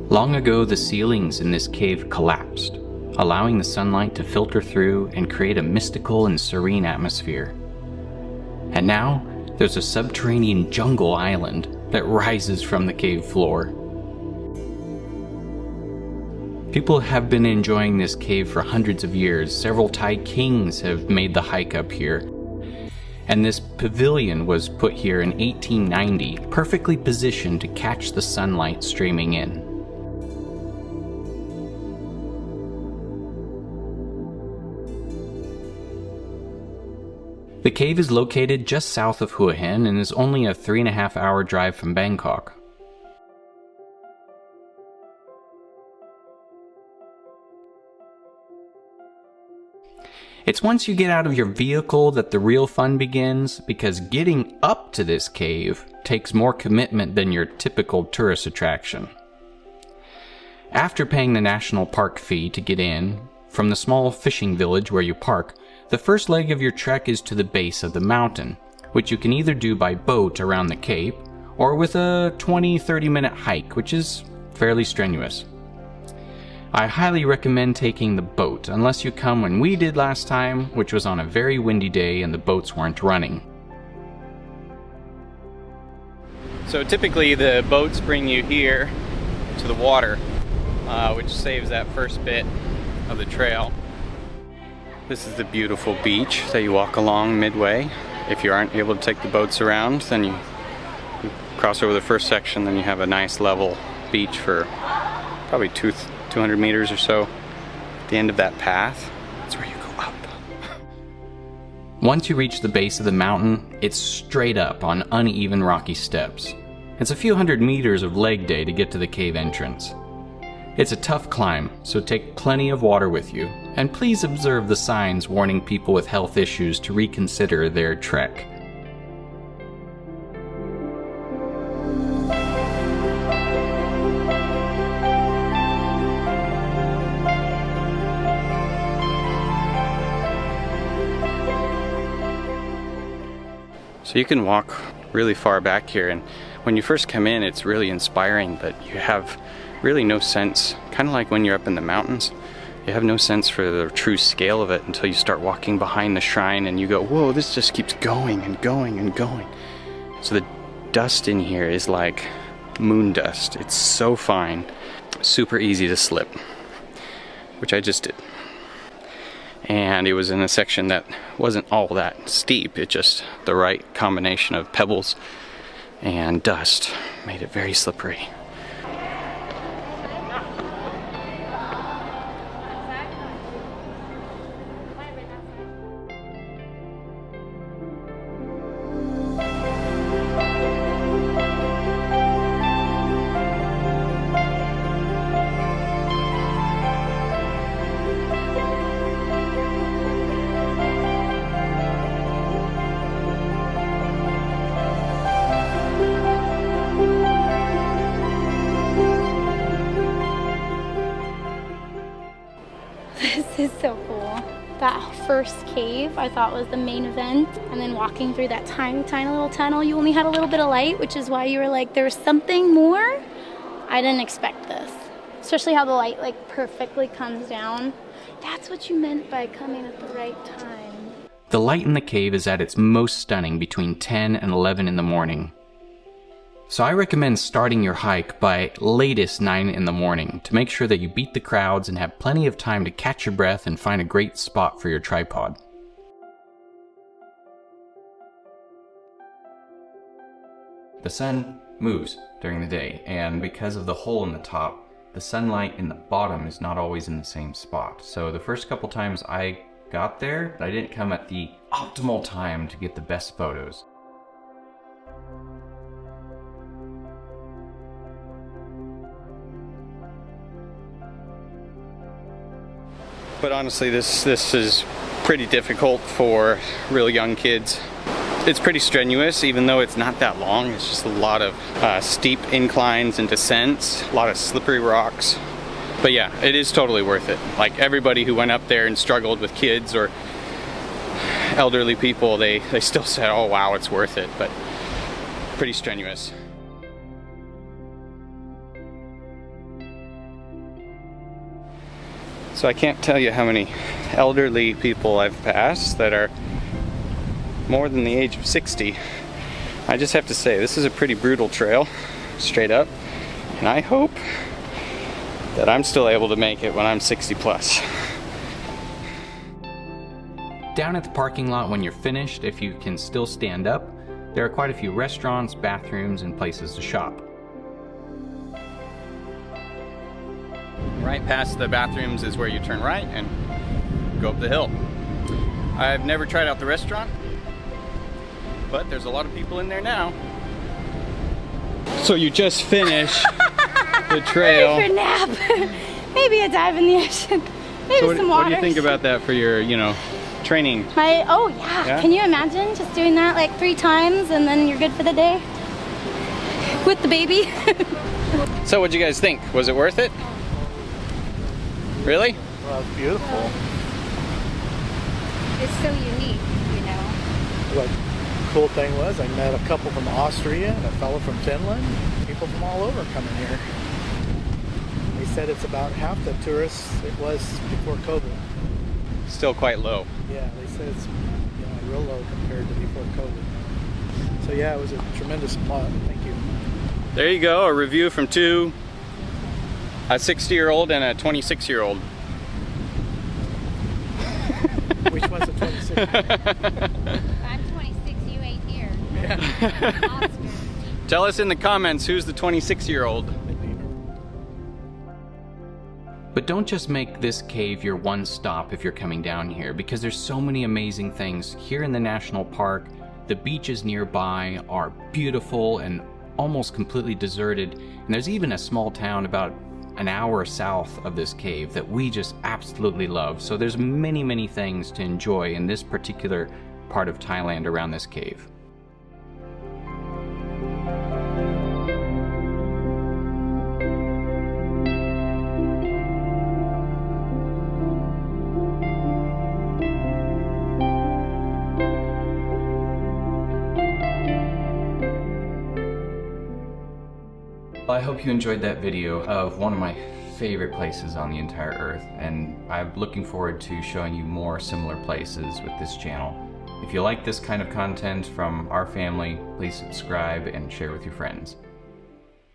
Long ago, the ceilings in this cave collapsed, allowing the sunlight to filter through and create a mystical and serene atmosphere. And now, there's a subterranean jungle island that rises from the cave floor. People have been enjoying this cave for hundreds of years. Several Thai kings have made the hike up here. And this pavilion was put here in 1890, perfectly positioned to catch the sunlight streaming in. The cave is located just south of Hua Hin and is only a 3.5-hour drive from Bangkok. It's once you get out of your vehicle that the real fun begins, because getting up to this cave takes more commitment than your typical tourist attraction. After paying the national park fee to get in, from the small fishing village where you park, the first leg of your trek is to the base of the mountain, which you can either do by boat around the cape, or with a 20-30 minute hike, which is fairly strenuous. I highly recommend taking the boat, unless you come when we did last time, which was on a very windy day and the boats weren't running. So typically the boats bring you here to the water, which saves that first bit of the trail. This is the beautiful beach that you walk along midway. If you aren't able to take the boats around, then you cross over the first section, then you have a nice level beach for probably 200 meters or so. At the end of that path, that's where you go up. Once you reach the base of the mountain, it's straight up on uneven rocky steps. It's a few hundred meters of leg day to get to the cave entrance. It's a tough climb, so take plenty of water with you, and please observe the signs warning people with health issues to reconsider their trek. So you can walk really far back here, and when you first come in it's really inspiring, but you have really no sense, kind of like when you're up in the mountains, you have no sense for the true scale of it until you start walking behind the shrine and you go, whoa, this just keeps going and going and going. So the dust in here is like moon dust. It's so fine, super easy to slip, which I just did. And it was in a section that wasn't all that steep, it just the right combination of pebbles and dust made it very slippery. This is so cool. That first cave I thought was the main event, and then walking through that tiny little tunnel, you only had a little bit of light, which is why you were like, there's something more. I didn't expect this, especially how the light like perfectly comes down. That's what you meant by coming at the right time. The light in the cave is at its most stunning between 10 and 11 in the morning. So I recommend starting your hike by latest 9 in the morning to make sure that you beat the crowds and have plenty of time to catch your breath and find a great spot for your tripod. The sun moves during the day, and because of the hole in the top, the sunlight in the bottom is not always in the same spot. So the first couple times I got there, I didn't come at the optimal time to get the best photos. But honestly, this is pretty difficult for real young kids. It's pretty strenuous, even though it's not that long. It's just a lot of steep inclines and descents, a lot of slippery rocks. But yeah, it is totally worth it. Like everybody who went up there and struggled with kids or elderly people, they still said, oh wow, it's worth it, but pretty strenuous. So I can't tell you how many elderly people I've passed that are more than the age of 60. I just have to say, this is a pretty brutal trail, straight up, and I hope that I'm still able to make it when I'm 60 plus. Down at the parking lot when you're finished, if you can still stand up, there are quite a few restaurants, bathrooms, and places to shop. Right past the bathrooms is where you turn right and go up the hill. I've never tried out the restaurant, but there's a lot of people in there now. So you just finished the trail. Ready for a nap. Maybe a dive in the ocean. Maybe So some water. what do you think about that for your, training? Oh yeah. Can you imagine just doing that like 3 times and then you're good for the day? With the baby. So what'd you guys think? Was it worth it? Really? Well, it's beautiful. It's so unique, you know. What cool thing was I met a couple from Austria and a fellow from Finland. People from all over coming here. They said it's about half the tourists it was before COVID. Still quite low. Yeah, they said it's real low compared to before COVID. So yeah, it was a tremendous spot. Thank you. There you go, a review from a 60-year-old and a 26-year-old. Which one's a 26? I'm 26, you ain't here. Yeah. Oscar. Tell us in the comments who's the 26-year-old. But don't just make this cave your one stop if you're coming down here, because there's so many amazing things here in the national park. The beaches nearby are beautiful and almost completely deserted, and there's even a small town about an hour south of this cave that we just absolutely love. So there's many things to enjoy in this particular part of Thailand around this cave. I hope you enjoyed that video of one of my favorite places on the entire earth, and I'm looking forward to showing you more similar places with this channel. If you like this kind of content from our family, please subscribe and share with your friends.